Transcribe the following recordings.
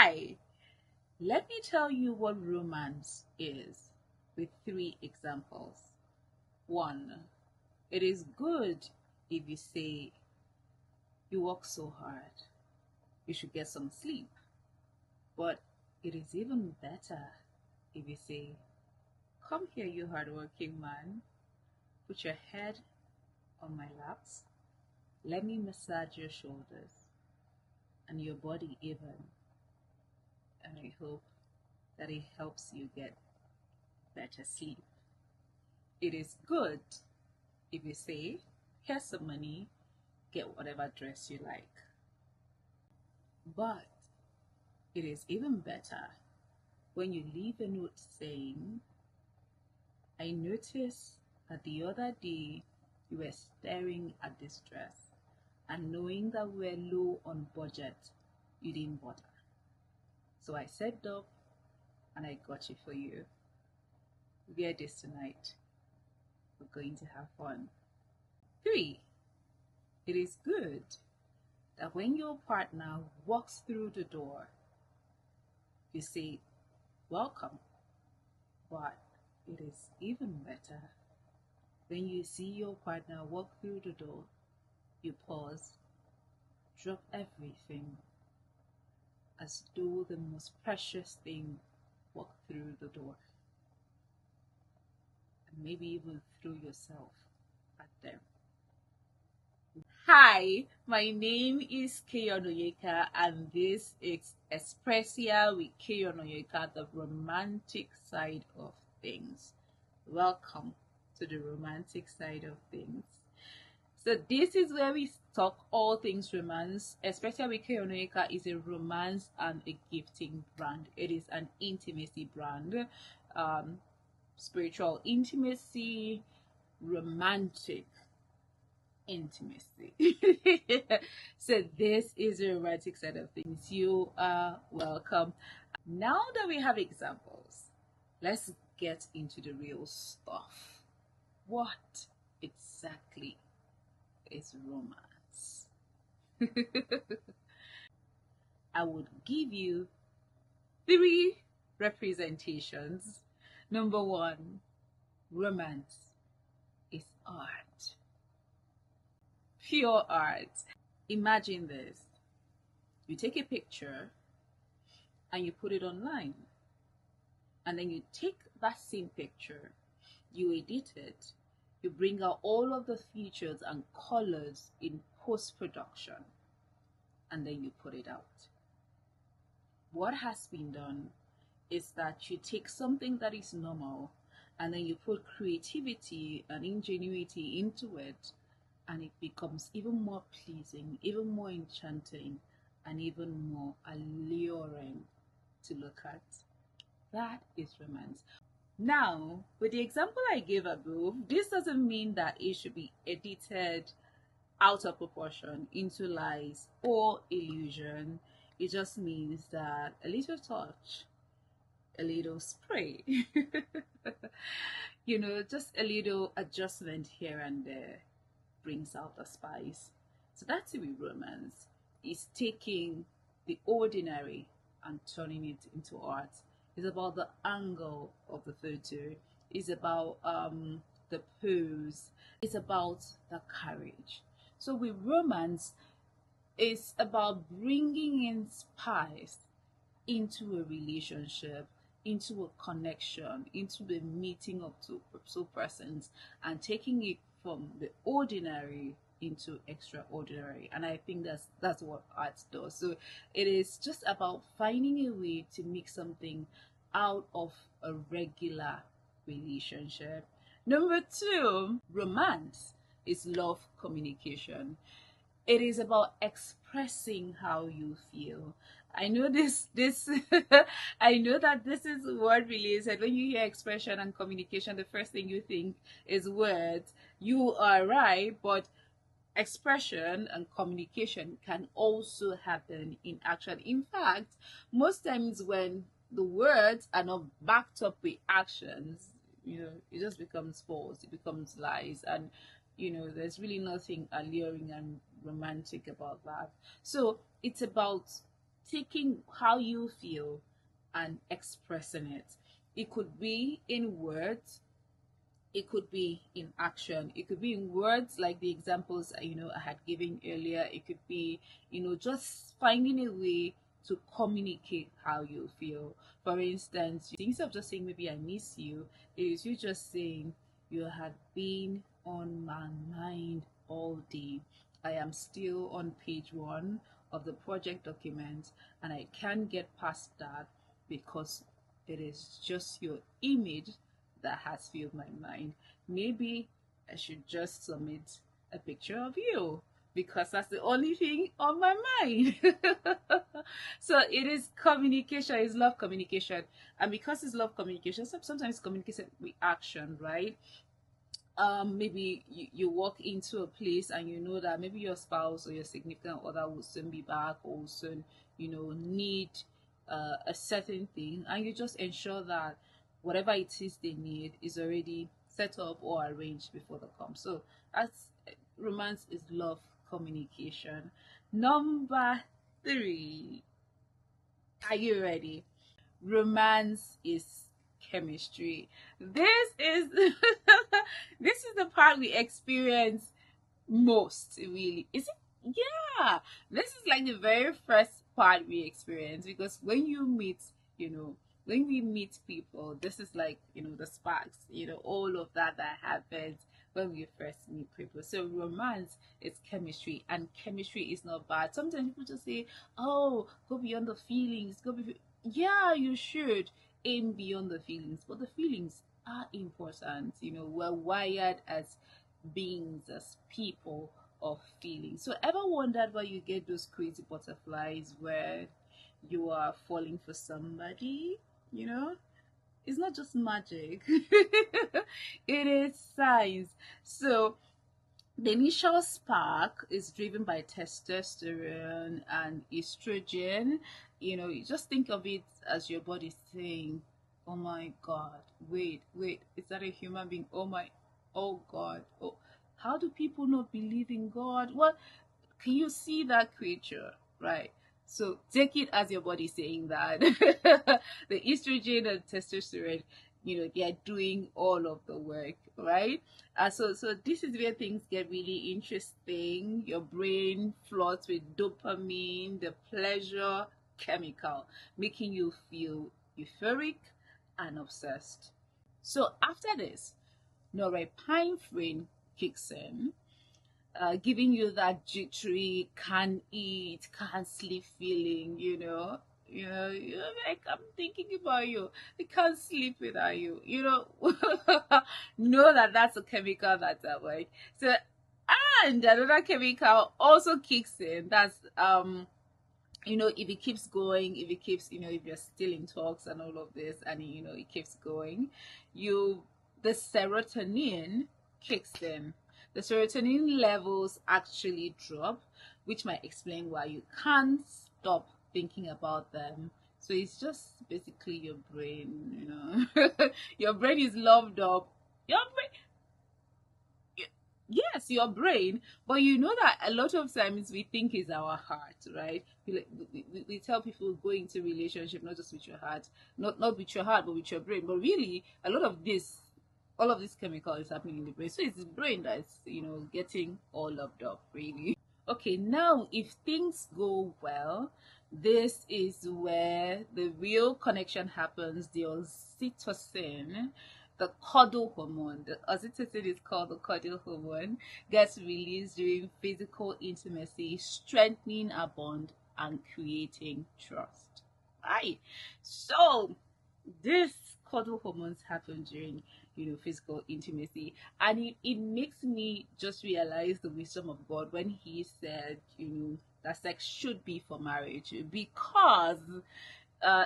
Hi, let me tell you what romance is with three examples. One, it is good if you say you work so hard, you should get some sleep. But it is even better if you say, come here, you hardworking man, put your head on my laps, let me massage your shoulders and your body even, and I hope that it helps you get better sleep. It is good if you say, here's some money, get whatever dress you like. But it is even better when you leave a note saying, I noticed that the other day you were staring at this dress, and knowing that we're low on budget, you didn't bother. So I saved up and I got it for you. Wear this tonight. We're going to have fun. 3. It is good that when your partner walks through the door, you say, welcome. But it is even better when you see your partner walk through the door, you pause, drop everything, as though the most precious thing walked through the door, and maybe even throw yourself at them. Hi, my name is Keyon Oyeka, and this is Espressia with Keyon Oyeka, the romantic side of things. Welcome to the romantic side of things. So this is where we talk all things romance. Espressia with Keyon Oyeka is a romance and a gifting brand. It is an intimacy brand, spiritual intimacy, romantic intimacy. So this is the romantic side of things. You are welcome. Now that we have examples, let's get into the real stuff. What exactly is romance? I would give you 3 representations. Number 1, romance is art. Pure art. Imagine this. You take a picture and you put it online, and then you take that same picture, you edit it, you bring out all of the features and colors in post-production, and then you put it out. What has been done is that you take something that is normal and then you put creativity and ingenuity into it, and it becomes even more pleasing, even more enchanting, and even more alluring to look at. That is romance. Now, with the example I gave above, this doesn't mean that it should be edited out of proportion into lies or illusion. It just means that a little touch, a little spray, just a little adjustment here and there brings out the spice. So that's the romance. It's taking the ordinary and turning it into art. It's about the angle of the photo. It's about the pose. It's about the courage. So with romance, it's about bringing in spice into a relationship, into a connection, into the meeting of two persons, and taking it from the ordinary into extraordinary. And I think that's what art does. So it is just about finding a way to make something out of a regular relationship. Number 2, romance is love communication. It is about expressing how you feel. I know this I know that this is word related. When you hear expression and communication, the first thing you think is words. You are right, but expression and communication can also happen in action. In fact, most times when the words are not backed up with actions, it just becomes false, it becomes lies, and there's really nothing alluring and romantic about that. So it's about taking how you feel and expressing it. It could be in words, it could be in action, it could be in words like the examples I had given earlier. It could be just finding a way to communicate how you feel. For instance, instead of just saying maybe I miss you, it is you just saying you had been on my mind all day. I am still on page 1 of the project document and I can't get past that because it is just your image that has filled my mind. Maybe I should just submit a picture of you because that's the only thing on my mind. So it is communication, it's love communication. And because it's love communication, sometimes communication with action, right? Maybe you walk into a place and you know that maybe your spouse or your significant other will soon be back or will soon need a certain thing, and you just ensure that whatever it is they need is already set up or arranged before they come. So that's romance is love communication. Number 3, are you ready? Romance is chemistry. This is this is the part we experience most, really. Is it? Yeah, this is like the very first part we experience, because when you meet, when we meet people, this is like, the sparks, all of that happens when we first meet people. So romance is chemistry, and chemistry is not bad. Sometimes people just say, oh, go beyond the feelings, yeah, you should aim beyond the feelings, but the feelings are important. We're wired as beings, as people of feelings. So ever wondered why you get those crazy butterflies where you are falling for somebody? It's not just magic. It is science. So the initial spark is driven by testosterone and estrogen. You just think of it as your body saying, oh my god, wait, is that a human being? Oh god, oh, how do people not believe in God? What, can you see that creature, right? So take it as your body saying that. The estrogen and testosterone, they are doing all of the work, right? So this is where things get really interesting. Your brain floods with dopamine, the pleasure chemical, making you feel euphoric and obsessed. So after this, norepinephrine kicks in, giving you that jittery, can't eat, can't sleep feeling, you're like, I'm thinking about you. I can't sleep without you, know that that's a chemical that's at work. So, and another chemical also kicks in. That's if it keeps going, if it keeps, if you're still in talks and all of this, and it keeps going, the serotonin kicks in. The serotonin levels actually drop, which might explain why you can't stop thinking about them. So it's just basically your brain, your brain is loved up. Your brain, yes, your brain, but you know that a lot of times we think is our heart, right? We tell people go into relationship not just with your heart, not with your heart, but with your brain. But really, a lot of this, all of this chemical is happening in the brain. So it's the brain that's getting all loved up, really. Okay, now if things go well, this is where the real connection happens. The oxytocin, the cuddle hormone, the oxytocin is called the cuddle hormone, gets released during physical intimacy, strengthening a bond and creating trust. Right. So this cuddle hormones happen during physical intimacy, and it makes me just realize the wisdom of God when he said that sex should be for marriage, because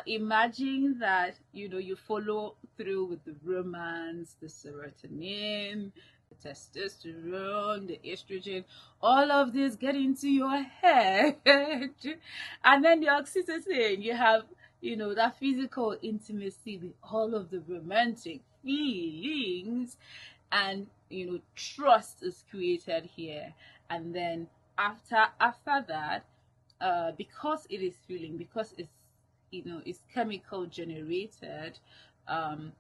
imagine that you follow through with the romance, the serotonin, the testosterone, the estrogen, all of this get into your head, and then the oxytocin, you have that physical intimacy with all of the romantic feelings, and trust is created here. And then after that, because it is feeling, because it's, you know, it's chemical generated, um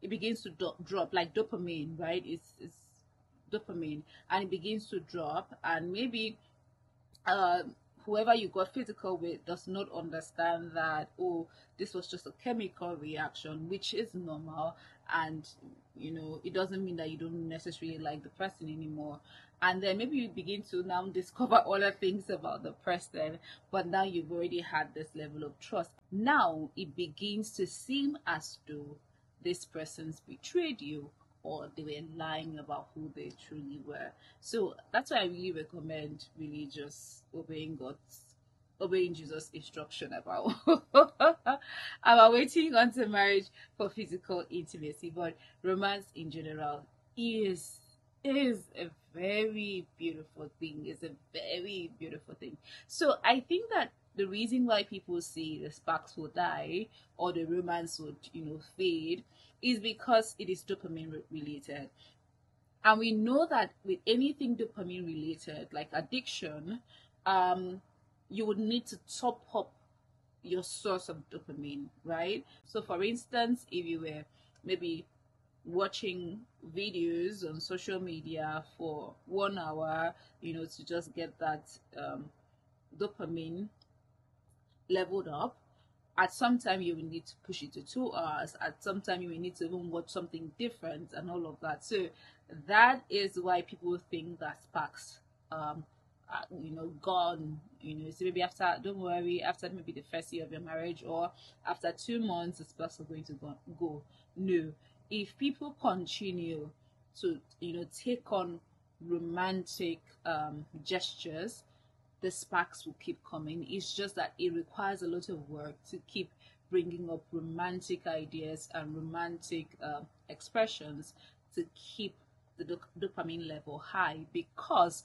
it begins to drop like dopamine, right? It's dopamine, and it begins to drop, and maybe uh, whoever you got physical with does not understand that, oh, this was just a chemical reaction, which is normal. And you know, it doesn't mean that you don't necessarily like the person anymore. And then maybe you begin to now discover other things about the person, but now you've already had this level of trust. Now it begins to seem as though this person's betrayed you, or they were lying about who they truly were. So that's why I really recommend really just obeying Jesus' instruction about about waiting until marriage for physical intimacy. But romance in general is is a very beautiful thing. It's a very beautiful thing. So I think that the reason why people say the sparks will die or the romance would, you know, fade is because it is dopamine related. And we know that with anything dopamine related, like addiction, um, you would need to top up your source of dopamine, right? So, for instance, if you were maybe watching videos on social media for 1 hour, you know, to just get that dopamine leveled up, at some time you will need to push it to 2 hours, at some time you will need to even watch something different and all of that. So that is why people think that sparks you know, gone, you know. So maybe after, don't worry, after maybe the first year of your marriage or after 2 months the sparks are going to go. No, if people continue to, you know, take on romantic gestures, the sparks will keep coming. It's just that it requires a lot of work to keep bringing up romantic ideas and romantic expressions to keep the dopamine level high, because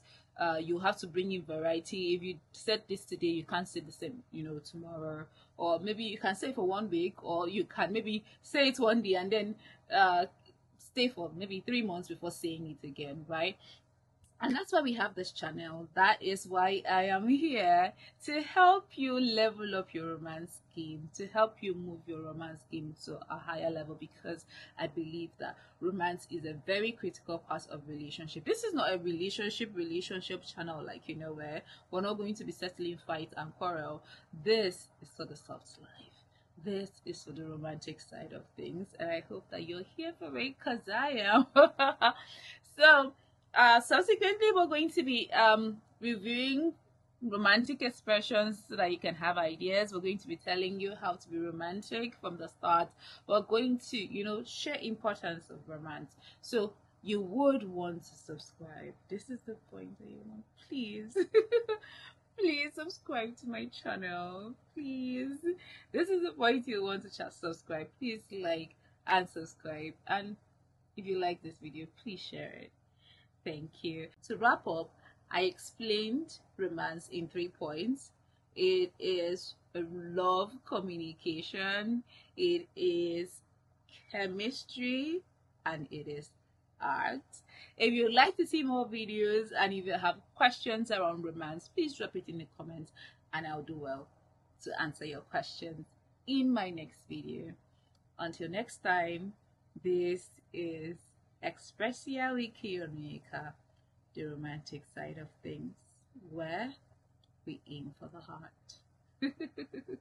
you have to bring in variety. If you said this today, you can't say the same, you know, tomorrow. Or maybe you can say for 1 week, or you can maybe say it one day and then stay for maybe 3 months before saying it again, right? And that's why we have this channel. That is why I am here, to help you level up your romance game, to help you move your romance game to a higher level, because I believe that romance is a very critical part of relationship. This is not a relationship channel, like, you know, where we're not going to be settling fight and quarrel. This is for the soft life. This is for the romantic side of things, and I hope that you're here for it, because I am. So subsequently, we're going to be reviewing romantic expressions so that you can have ideas. We're going to be telling you how to be romantic from the start. We're going to, you know, share importance of romance. So you would want to subscribe. This is the point that you want. Please. Please subscribe to my channel. Please. This is the point you want to just subscribe. Please like and subscribe. And if you like this video, please share it. Thank you. To wrap up, I explained romance in 3 points. It is love, communication, it is chemistry, and it is art. If you'd like to see more videos and if you have questions around romance, please drop it in the comments and I'll do well to answer your questions in my next video. Until next time, this is Expressia Wikionica, the romantic side of things, where we aim for the heart.